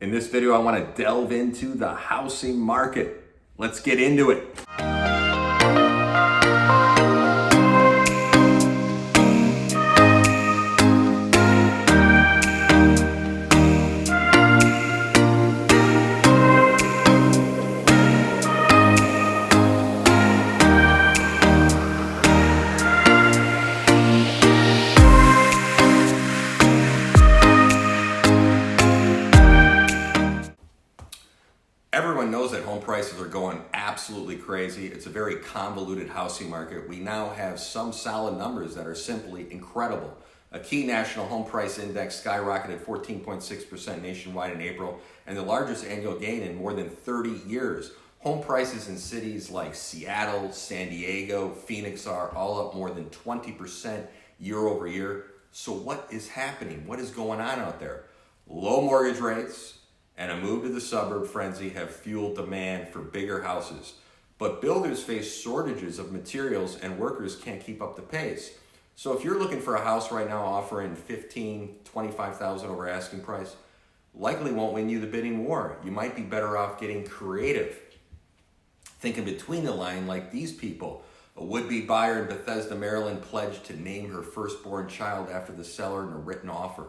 In this video, I want to delve into the housing market. Let's get into it. Everyone knows that home prices are going absolutely crazy. It's a very convoluted housing market. We now have some solid numbers that are simply incredible. A key national home price index skyrocketed 14.6% nationwide in April, and the largest annual gain in more than 30 years. Home prices in cities like Seattle, San Diego, Phoenix are all up more than 20% year over year. So what is happening? What is going on out there? Low mortgage rates and a move to the suburb frenzy have fueled demand for bigger houses. But builders face shortages of materials and workers can't keep up the pace. So if you're looking for a house right now offering $15,000, $25,000 over asking price, likely won't win you the bidding war. You might be better off getting creative. Thinking between the line like these people. A would-be buyer in Bethesda, Maryland pledged to name her firstborn child after the seller in a written offer.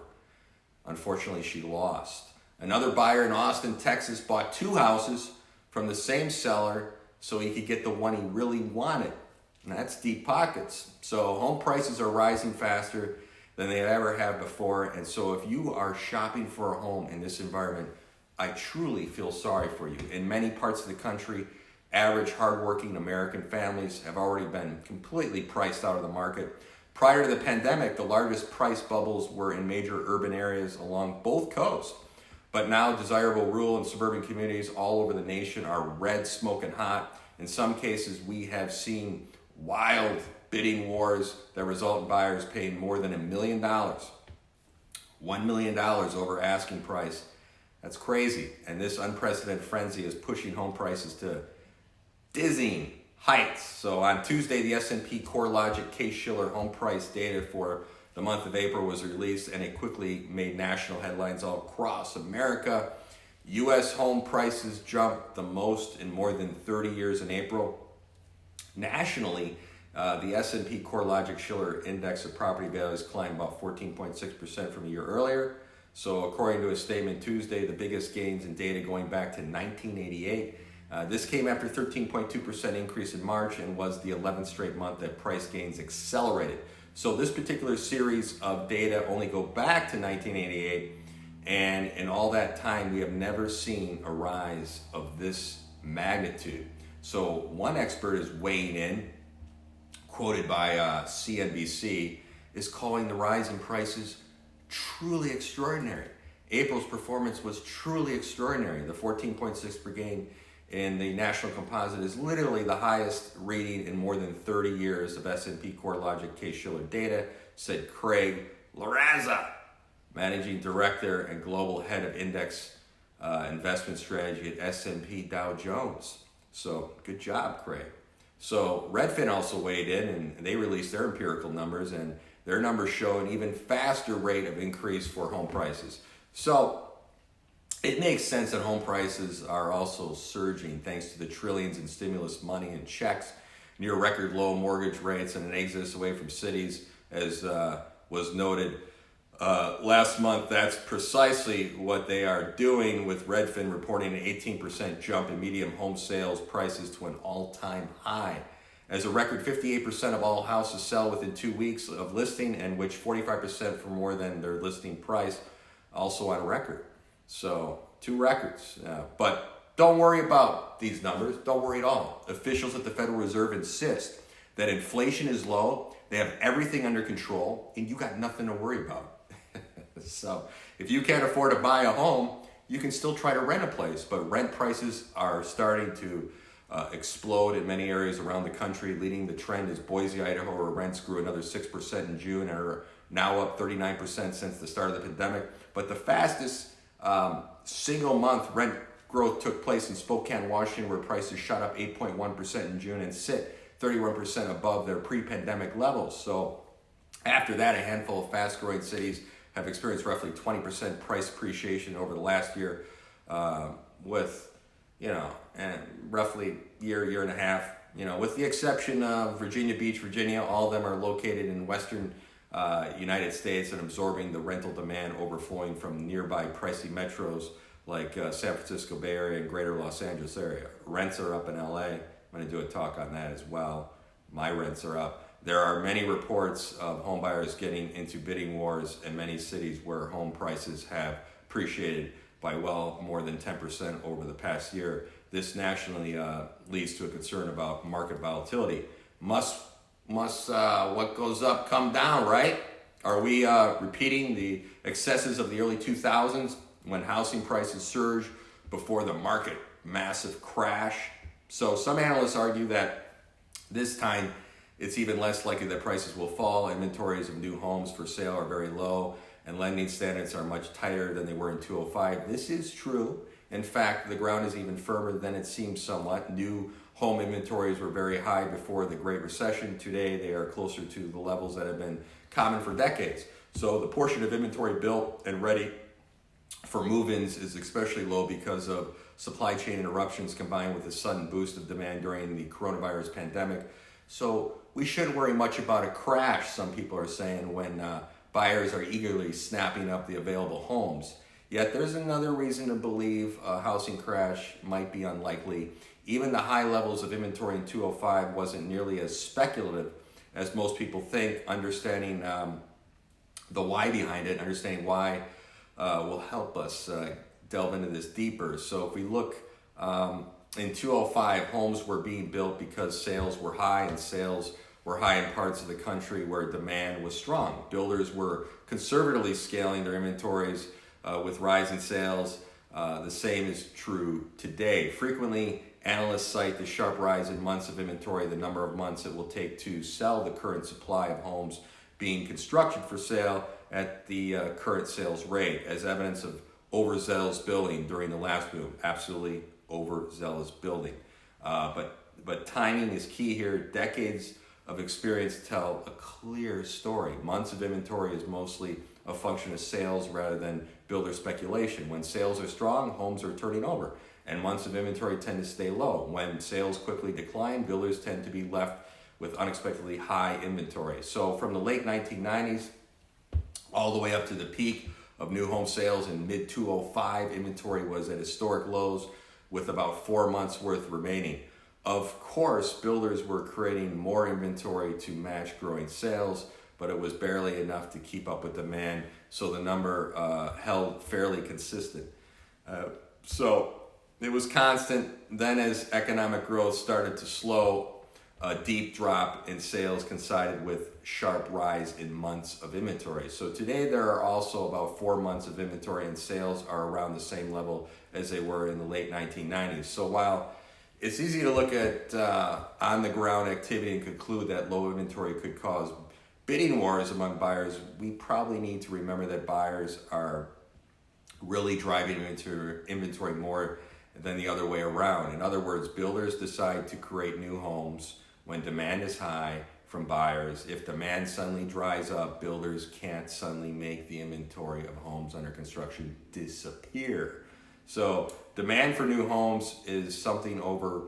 Unfortunately, she lost. Another buyer in Austin, Texas bought two houses from the same seller so he could get the one he really wanted. And that's deep pockets. So home prices are rising faster than they ever have before. And so if you are shopping for a home in this environment, I truly feel sorry for you. In many parts of the country, average hardworking American families have already been completely priced out of the market. Prior to the pandemic, the largest price bubbles were in major urban areas along both coasts. But now desirable rural and suburban communities all over the nation are red smoking hot. In some cases, we have seen wild bidding wars that result in buyers paying more than $1 million. $1 million over asking price. That's crazy. And this unprecedented frenzy is pushing home prices to dizzying heights. So on Tuesday, the S&P CoreLogic Case-Shiller home price data for the month of April was released, and it quickly made national headlines all across America. U.S. home prices jumped the most in more than 30 years in April. Nationally, the S&P CoreLogic Shiller Index of property values climbed about 14.6% from a year earlier. So according to a statement Tuesday, the biggest gains in data going back to 1988. This came after 13.2% increase in March and was the 11th straight month that price gains accelerated. So this particular series of data only go back to 1988, and in all that time, we have never seen a rise of this magnitude. So one expert is weighing in, quoted by CNBC, is calling the rise in prices truly extraordinary. April's performance was truly extraordinary. The 14.6 per gain in the national composite is literally the highest reading in more than 30 years of S&P CoreLogic Case-Shiller data, said Craig Larazza, managing director and global head of index investment strategy at S&P Dow Jones. So good job, Craig. So Redfin also weighed in, and they released their empirical numbers, and their numbers show an even faster rate of increase for home prices. So it makes sense that home prices are also surging thanks to the trillions in stimulus money and checks, near record low mortgage rates, and an exodus away from cities, as was noted last month. That's precisely what they are doing, with Redfin reporting an 18% jump in median home sales prices to an all-time high. As a record 58% of all houses sell within 2 weeks of listing, and which 45% for more than their listing price, also on record. So, 2 records. But don't worry about these numbers. Don't worry at all. Officials at the Federal Reserve insist that inflation is low, they have everything under control, and you got nothing to worry about. So, if you can't afford to buy a home, you can still try to rent a place. But rent prices are starting to explode in many areas around the country. Leading the trend is Boise, Idaho, where rents grew another 6% in June and are now up 39% since the start of the pandemic. But the fastest single month rent growth took place in Spokane, Washington, where prices shot up 8.1% in June and sit 31% above their pre-pandemic levels. So after that, a handful of fast-growing cities have experienced roughly 20% price appreciation over the last year. with, and roughly year and a half, with the exception of Virginia Beach, Virginia. All of them are located in western United States and absorbing the rental demand overflowing from nearby pricey metros like San Francisco Bay Area and greater Los Angeles area. Rents are up in LA. I'm going to do a talk on that as well. My rents are up. There are many reports of home buyers getting into bidding wars in many cities where home prices have appreciated by well more than 10% over the past year. This nationally leads to a concern about market volatility. Must what goes up come down, right? Are we repeating the excesses of the early 2000s when housing prices surged before the market massive crash? So some analysts argue that this time it's even less likely that prices will fall. Inventories of new homes for sale are very low, and lending standards are much tighter than they were in 2005. This is true. In fact, the ground is even firmer than it seems somewhat. New home inventories were very high before the Great Recession. Today, they are closer to the levels that have been common for decades. So the portion of inventory built and ready for move-ins is especially low because of supply chain interruptions combined with a sudden boost of demand during the coronavirus pandemic. So we shouldn't worry much about a crash, some people are saying, when buyers are eagerly snapping up the available homes. Yet there's another reason to believe a housing crash might be unlikely. Even the high levels of inventory in 2005 wasn't nearly as speculative as most people think. Understanding the why behind it, understanding why will help us delve into this deeper. So if we look in 2005, homes were being built because sales were high, and sales were high in parts of the country where demand was strong. Builders were conservatively scaling their inventories with rising sales. The same is true today. Frequently, analysts cite the sharp rise in months of inventory, the number of months it will take to sell the current supply of homes being constructed for sale at the current sales rate, as evidence of overzealous building during the last boom. Absolutely overzealous building. But timing is key here. Decades of experience tell a clear story. Months of inventory is mostly a function of sales rather than builder speculation. When sales are strong, homes are turning over, and months of inventory tend to stay low. When sales quickly decline, builders tend to be left with unexpectedly high inventory. So from the late 1990s all the way up to the peak of new home sales in mid-2005, inventory was at historic lows with about 4 months worth remaining. Of course, builders were creating more inventory to match growing sales, but it was barely enough to keep up with demand, so the number held fairly consistent. So it was constant. Then as economic growth started to slow, a deep drop in sales coincided with sharp rise in months of inventory. So today there are also about 4 months of inventory, and sales are around the same level as they were in the late 1990s. So while it's easy to look at on-the-ground activity and conclude that low inventory could cause bidding wars among buyers, we probably need to remember that buyers are really driving inventory more than the other way around. In other words, builders decide to create new homes when demand is high from buyers. If demand suddenly dries up, builders can't suddenly make the inventory of homes under construction disappear. So demand for new homes is something over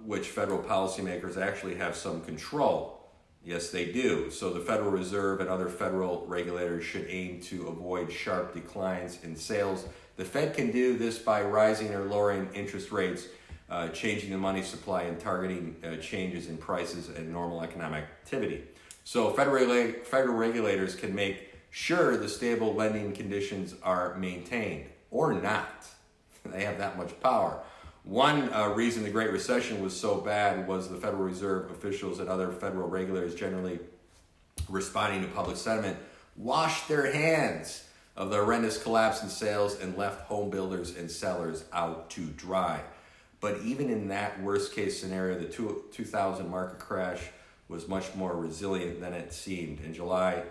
which federal policymakers actually have some control. Yes, they do. So the Federal Reserve and other federal regulators should aim to avoid sharp declines in sales. The Fed can do this by rising or lowering interest rates, changing the money supply, and targeting changes in prices and normal economic activity. So federal regulators can make sure the stable lending conditions are maintained, or not. They have that much power. One reason the Great Recession was so bad was the Federal Reserve officials and other federal regulators, generally responding to public sentiment, washed their hands of the horrendous collapse in sales and left home builders and sellers out to dry. But even in that worst case scenario, the 2000 market crash was much more resilient than it seemed. In July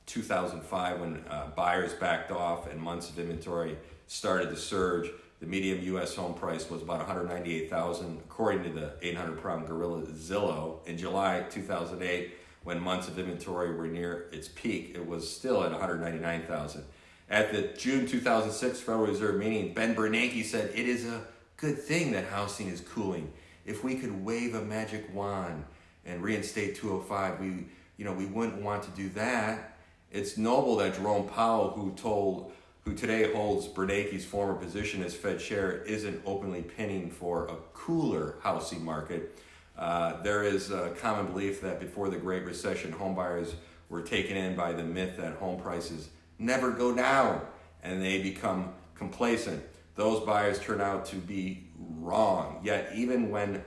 2005, when buyers backed off and months of inventory started to surge, the median U.S. home price was about $198,000, according to the 800-pound gorilla Zillow. In July 2008, when months of inventory were near its peak, it was still at $199,000. At the June 2006 Federal Reserve meeting, Ben Bernanke said, "It is a good thing that housing is cooling. If we could wave a magic wand and reinstate 205, we wouldn't want to do that." It's noble that Jerome Powell, who today holds Bernanke's former position as Fed chair, isn't openly pinning for a cooler housing market. There is a common belief that before the Great Recession, homebuyers were taken in by the myth that home prices never go down and they become complacent. Those buyers turn out to be wrong. Yet even when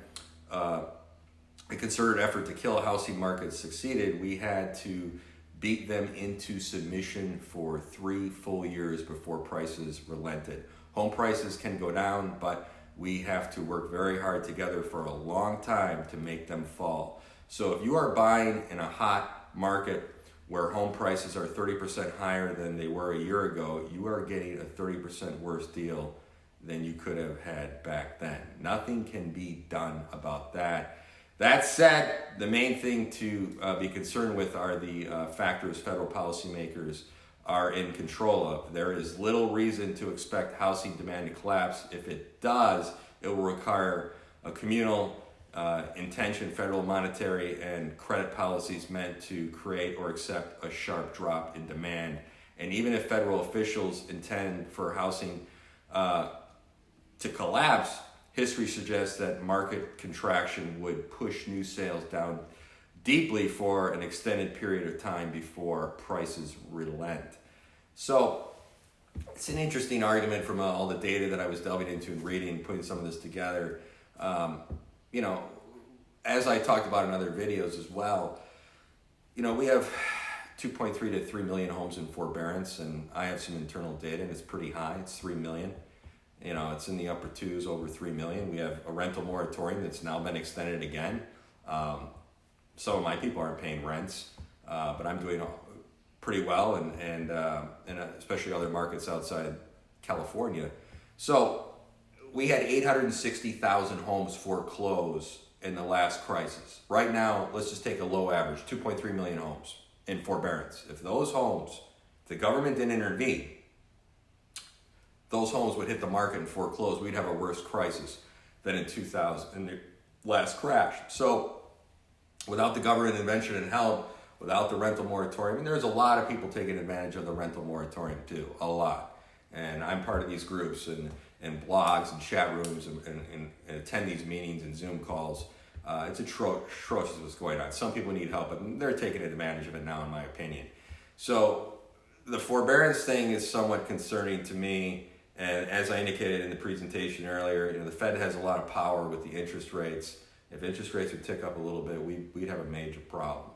a concerted effort to kill a housing market succeeded, we had to beat them into submission for 3 full years before prices relented. Home prices can go down, but we have to work very hard together for a long time to make them fall. So if you are buying in a hot market where home prices are 30% higher than they were a year ago, you are getting a 30% worse deal than you could have had back then. Nothing can be done about that. That said, the main thing to be concerned with are the factors federal policymakers are in control of. There is little reason to expect housing demand to collapse. If it does, it will require a communal intention, federal monetary and credit policies meant to create or accept a sharp drop in demand. And even if federal officials intend for housing to collapse, history suggests that market contraction would push new sales down deeply for an extended period of time before prices relent. So it's an interesting argument from all the data that I was delving into and reading and putting some of this together. As I talked about in other videos as well, we have 2.3 to 3 million homes in forbearance, and I have some internal data, and it's pretty high. It's 3 million. It's in the upper twos, over 3 million. We have a rental moratorium that's now been extended again. Some of my people aren't paying rents, but I'm doing pretty well, and especially other markets outside California. So we had 860,000 homes foreclose in the last crisis. Right now, let's just take a low average, 2.3 million homes in forbearance. If those homes, the government didn't intervene, those homes would hit the market and foreclose. We'd have a worse crisis than in 2000, in the last crash. So without the government intervention and help, without the rental moratorium, and there's a lot of people taking advantage of the rental moratorium too, a lot. And I'm part of these groups and blogs and chat rooms and attend these meetings and Zoom calls. It's atrocious what's going on. Some people need help, but they're taking advantage of it now, in my opinion. So the forbearance thing is somewhat concerning to me. And as I indicated in the presentation earlier, the Fed has a lot of power with the interest rates. If interest rates would tick up a little bit, we'd have a major problem.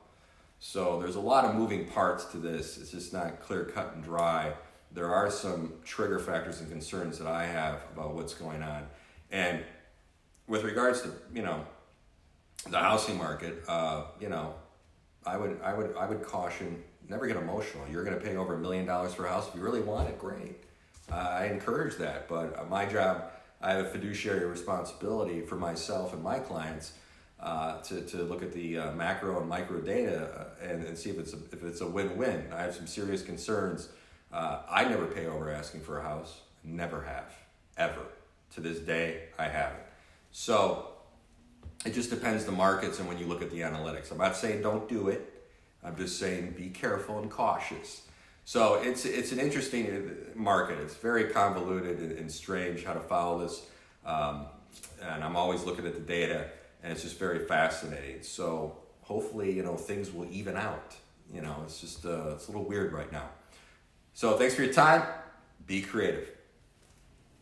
So there's a lot of moving parts to this. It's just not clear cut and dry. There are some trigger factors and concerns that I have about what's going on. And with regards to, the housing market, I would caution, never get emotional. You're going to pay over $1 million for a house. If you really want it, great. I encourage that, but my job, I have a fiduciary responsibility for myself and my clients to look at the macro and micro data and see if it's a win-win. I have some serious concerns. I never pay over asking for a house. Never have, ever. To this day, I haven't. So it just depends the markets and when you look at the analytics. I'm not saying don't do it. I'm just saying be careful and cautious. So it's an interesting market. It's very convoluted and strange how to follow this. And I'm always looking at the data, and it's just very fascinating. So hopefully, things will even out. It's just it's a little weird right now. So thanks for your time. Be creative.